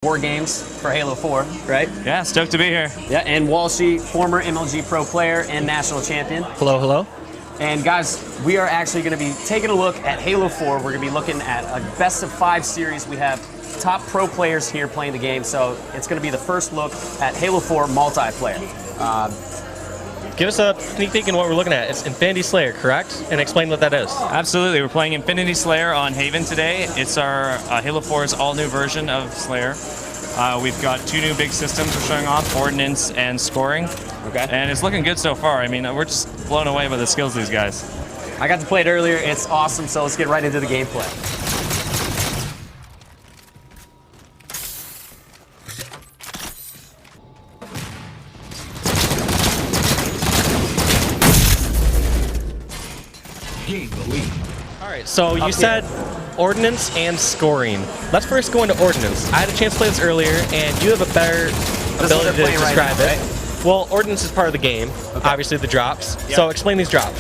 War games for Halo 4, right? Yeah, stoked to be here. Yeah, and Walshy, former MLG pro player and national champion. Hello, hello. And guys, we are actually going to be taking a look at Halo 4. We're going to be looking at a best of 5 series. We have top pro players here playing the game, so it's going to be the first look at Halo 4 multiplayer. Give us a sneak peek in what we're looking at. It's Infinity Slayer, correct? And explain what that is. Absolutely, we're playing Infinity Slayer on Haven today. It's our Halo 4's all-new version of Slayer. We've got 2 new big systems we're showing off, Ordnance and Scoring. Okay. And it's looking good so far. I mean, we're just blown away by the skills of these guys. I got to play it earlier. It's awesome, so let's get right into the gameplay. Alright, so you said Ordnance and Scoring. Let's first go into Ordnance. I had a chance to play this earlier, and you have a better ability to describe it. Right? Well, Ordnance is part of the game, obviously the drops. Yep. So explain these drops.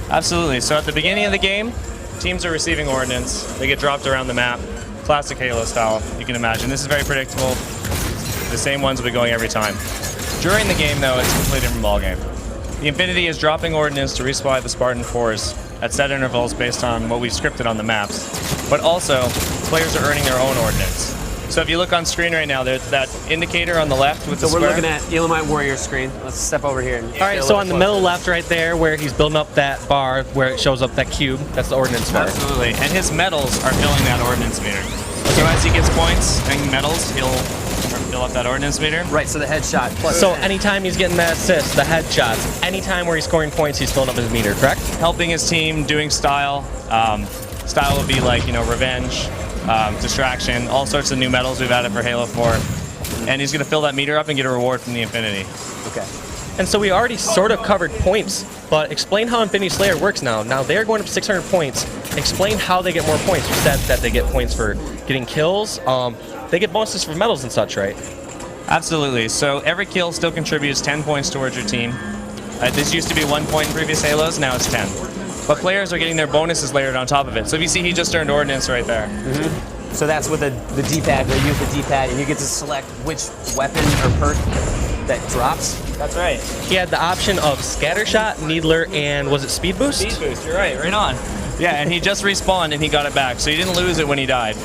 Absolutely. So at the beginning of the game, teams are receiving Ordnance. They get dropped around the map. Classic Halo style, you can imagine. This is very predictable. The same ones will be going every time. During the game, though, it's a completely different ballgame. The Infinity is dropping Ordnance to resupply the Spartan 4s at set intervals based on what we've scripted on the maps. But also, players are earning their own Ordnance. So if you look on screen right now, there's that indicator on the left with the square. So we're looking at ElamiteWarrior screen. Let's step over here. All right, so on the middle left right there, where he's building up that bar, where it shows up that cube, that's the Ordnance bar. Absolutely, and his medals are filling that Ordnance meter. So as he gets points and medals, he'll fill up that Ordnance meter. Right, so the headshot plus So anytime he's getting that assist, the headshots, anytime where he's scoring points, he's filling up his meter, correct? Helping his team, doing style. Style would be like, revenge, distraction, all sorts of new medals we've added for Halo 4. And he's going to fill that meter up and get a reward from the Infinity. Okay. And so we already sort of covered points, but explain how Infinity Slayer works now. Now they're going up 600 points. Explain how they get more points. You said that they get points for getting kills. They get bonuses for medals and such, right? Absolutely. So every kill still contributes 10 points towards your team. This used to be 1 point in previous Halos, now it's 10. But players are getting their bonuses layered on top of it. So if you see, he just earned Ordnance right there. Mm-hmm. So that's with the D-pad, where you use the D-pad and you get to select which weapon or perk that drops. That's right. He had the option of Scattershot, Needler, and was it Speed Boost? Speed Boost, you're right on. Yeah, and he just respawned and he got it back, so he didn't lose it when he died.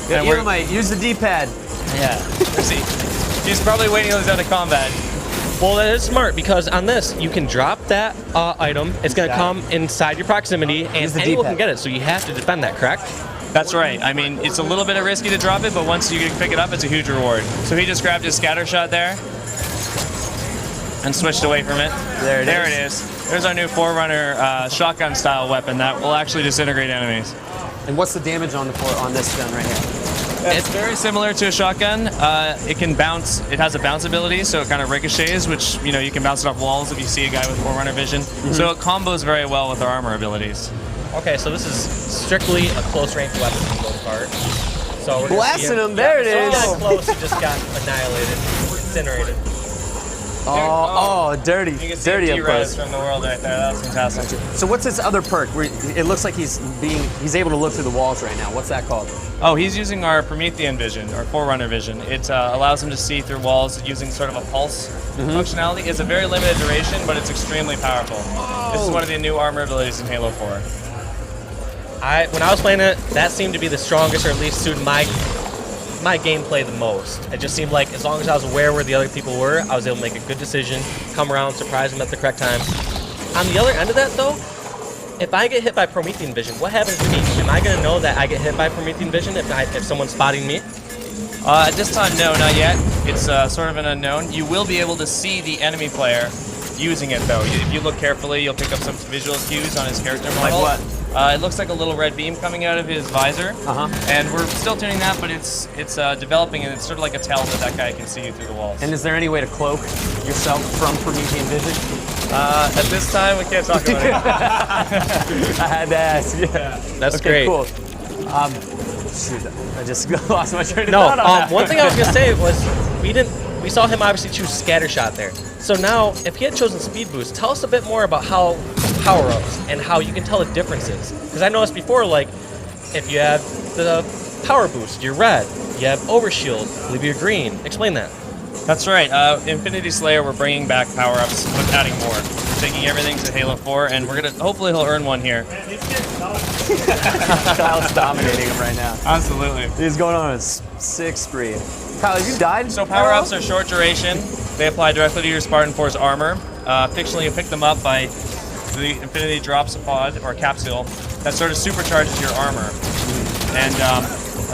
Yeah, Elamite, use the D-pad. Yeah. He's probably waiting until he's out of combat. Well, that is smart, because on this, you can drop that item. It's going to come inside your proximity, and anyone can get it, so you have to defend that, correct? That's right. I mean, it's a little bit risky to drop it, but once you can pick it up, it's a huge reward. So he just grabbed his scatter shot there and switched away from it. There it is. There's our new Forerunner shotgun-style weapon that will actually disintegrate enemies. And what's the damage on this gun right here? It's very similar to a shotgun. It can bounce. It has a bounce ability, so it kind of ricochets, which you can bounce it off walls if you see a guy with Forerunner vision. Mm-hmm. So it combos very well with our armor abilities. Okay, so this is strictly a close-range weapon for the most part. So we're blasting him. There it is. So close, he just got annihilated, incinerated. Oh, dirty. You can see dirty up close from the world right there. That's fantastic. So what's his other perk? It looks like he's able to look through the walls right now. What's that called? Oh, he's using our Promethean vision, or Forerunner vision. It allows him to see through walls using sort of a pulse functionality. It's a very limited duration, but it's extremely powerful. This is one of the new armor abilities in Halo 4. When I was playing it, that seemed to be the strongest, or at least suited my gameplay the most. It just seemed like as long as I was aware where the other people were, I was able to make a good decision, come around, surprise them at the correct time. On the other end of that, though, if I get hit by Promethean vision, what happens to me? Am I going to know that I get hit by Promethean vision if someone's spotting me? At this time, no, not yet. It's sort of an unknown. You will be able to see the enemy player using it, though. If you look carefully, you'll pick up some visual cues on his character model. Like what? It looks like a little red beam coming out of his visor, and we're still tuning that, but it's developing, and it's sort of like a tell that guy can see you through the walls. And is there any way to cloak yourself from Promethean vision? At this time, we can't talk about it. I had to ask. Yeah, that's great. Cool. Shoot, I just lost my train of thought on that. One thing I was gonna say was we saw him obviously choose Scattershot there. So now, if he had chosen Speed Boost, tell us a bit more about how power-ups and how you can tell the differences. Because I noticed before, like, if you have the Power Boost, you're red. You have Overshield. I believe you're green. Explain that. That's right. Infinity Slayer, we're bringing back power-ups, but adding more. We're taking everything to Halo 4, and we're going to, hopefully he'll earn one here. Kyle's dominating him right now. Absolutely. He's going on a 6 spree. Kyle, have you died? So power-ups are short duration. They apply directly to your Spartan 4's armor. Fictionally, you pick them up by the Infinity drops a pod, or a capsule, that sort of supercharges your armor. And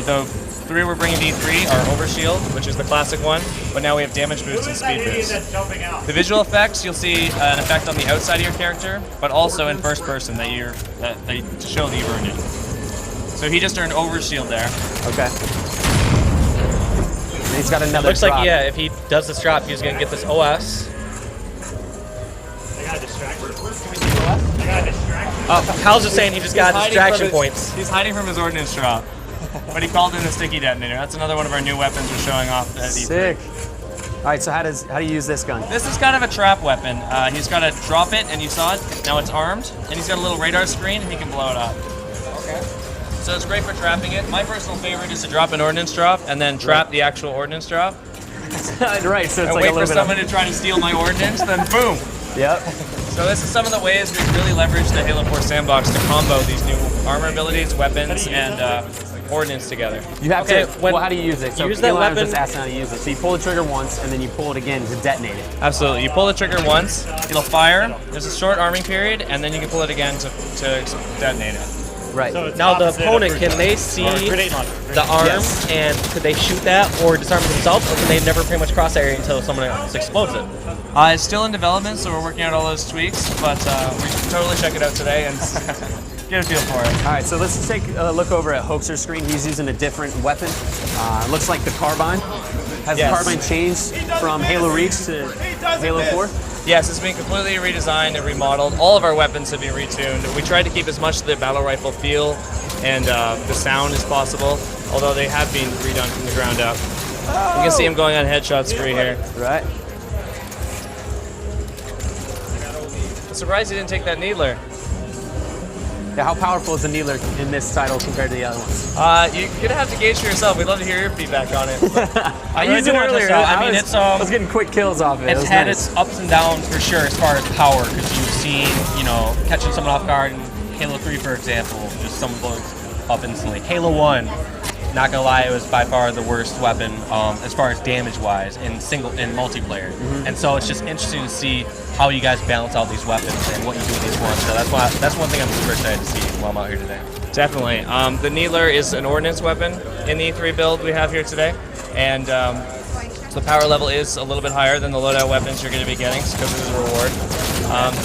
the 3 we're bringing D3 are Overshield, which is the classic one, but now we have damage boost and speed boost. The visual effects, you'll see an effect on the outside of your character, but also in first person to show that you've earned it. So he just earned Overshield there. Okay. And he's got another Looks drop. like, yeah, if he does this drop, he's going to get this OS. I got a distraction. Oh, Kyle's just saying he just got distraction points. He's hiding from his ordnance drop. But he called in a sticky detonator. That's another one of our new weapons we're showing off at E3. Sick. All right, so how do you use this gun? This is kind of a trap weapon. He's got to drop it, and you saw it. Now it's armed, and he's got a little radar screen, and he can blow it up. Okay. So it's great for trapping it. My personal favorite is to drop an ordnance drop, and then trap the actual ordnance drop. Right, so it's And like wait a little for bit someone to try to steal my ordnance, then boom. Yep. So this is some of the ways we really leverage the Halo 4 sandbox to combo these new armor abilities, weapons, and ordnance together. You have Okay, to. Well, how do you use it? So use that Eli was weapon- just asking how to use it. So you pull the trigger once, and then you pull it again to detonate it. Absolutely. You pull the trigger once, it'll fire. There's a short arming period, and then you can pull it again to detonate it. Right. So it's Now the opposite opponent, of can they see grenade launcher. the arm, Yes. and could they shoot that or disarm it themselves, or can they never pretty much cross that area until someone else explodes it? It's still in development, so we're working out all those tweaks, but we should totally check it out today and get a feel for it. All right, so let's take a look over at Hoaxer's screen. He's using a different weapon. Looks like the carbine. Has Yes. the carbine changed from Halo Reach to Halo 4? Yes, it's been completely redesigned and remodeled. All of our weapons have been retuned. We tried to keep as much of the battle rifle feel and the sound as possible, although they have been redone from the ground up. You can see him going on headshot spree here. Right. I'm surprised he didn't take that needler. Yeah, how powerful is the Needler in this title compared to the other ones? You're gonna have to gauge for yourself. We'd love to hear your feedback on it. I really used it do want to earlier. test it out. I mean, I was getting quick kills off it. It It's was had nice. its ups and downs for sure as far as power, because you've seen, catching someone off guard in Halo 3, for example, just someone blows up instantly. Halo 1, not gonna lie, it was by far the worst weapon as far as damage-wise in multiplayer. And so it's just interesting to see how you guys balance out these weapons and what you do with each one. So that's one thing I'm super excited to see while I'm out here today. Definitely. The Needler is an ordnance weapon in the E3 build we have here today, and the power level is a little bit higher than the loadout weapons you're going to be getting because of the reward.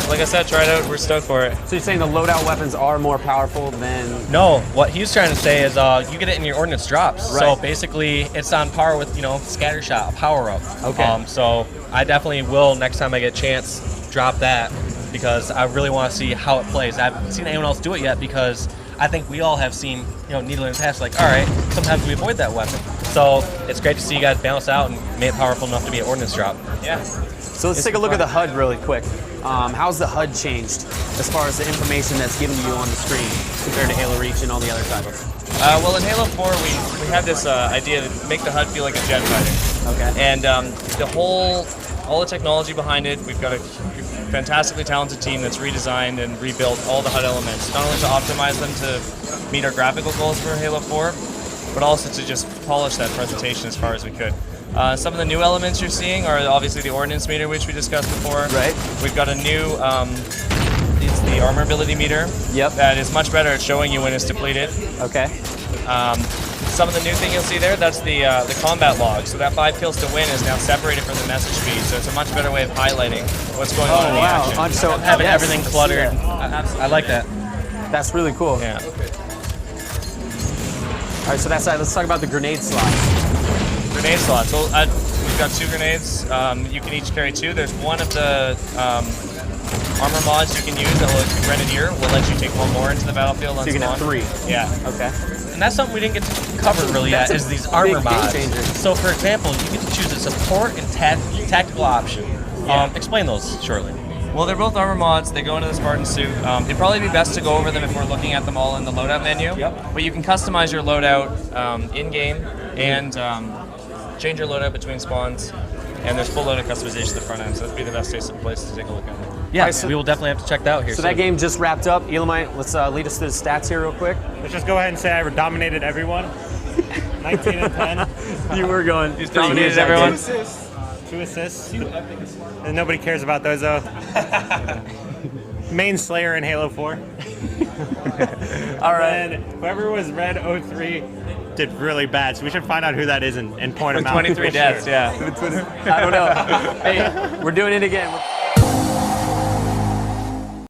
Like I said, try it out. We're stoked for it. So you're saying the loadout weapons are more powerful than... No, what he's trying to say is you get it in your ordnance drops. Right. So basically, it's on par with, Scattershot, a power-up. Okay. So I definitely will, next time I get a chance, drop that, because I really want to see how it plays. I haven't seen anyone else do it yet, because I think we all have seen, Needler in the past, like, all right, sometimes we avoid that weapon. So it's great to see you guys balance out and make it powerful enough to be an ordnance drop. Yeah. So let's take a look at the HUD really quick. How's the HUD changed as far as the information that's given to you on the screen compared to Halo Reach and all the other titles? Well, in Halo 4, we had this idea to make the HUD feel like a jet fighter. Okay. And all the technology behind it, we've got a fantastically talented team that's redesigned and rebuilt all the HUD elements, not only to optimize them to meet our graphical goals for Halo 4, but also to just polish that presentation as far as we could. Some of the new elements you're seeing are obviously the ordnance meter, which we discussed before. Right. We've got a new, it's the armor ability meter. Yep. That is much better at showing you when it's depleted. Okay. Some of the new thing you'll see there, that's the combat log. So that 5 kills to win is now separated from the message feed. So it's a much better way of highlighting what's going on in the action. So Having yes, everything cluttered. yeah. I like that. That's really cool. Yeah. All right, so that's it. Let's talk about the grenade slots. Grenade slots. So we've got 2 grenades. You can each carry 2. There's one of the armor mods you can use that will Grenadier will let you take 1 more into the battlefield on So you can have spawn. 3. Yeah. Okay. And that's something we didn't get to cover really yet, That's a is these armor big game mods. changer. So for example, you get to choose a support and tactical option. Yeah. Explain those shortly. Well, they're both armor mods. They go into the Spartan suit. It'd probably be best to go over them if we're looking at them all in the loadout menu. Yep. But you can customize your loadout in-game and change your loadout between spawns. And there's full loadout customization at the front end, so that'd be the best place to take a look at it. Yeah, Right, so- we will definitely have to check that out here So soon. that game just wrapped up. Elamite, let's lead us to the stats here real quick. Let's just go ahead and say I dominated everyone. 19 and 10. You were going. He's dominated everyone. 2 assists. And nobody cares about those though. Main Slayer in Halo 4. All right. And whoever was Red 03 did really bad, so we should find out who that is and point him out. 23 deaths, yeah. I don't know. Hey, we're doing it again.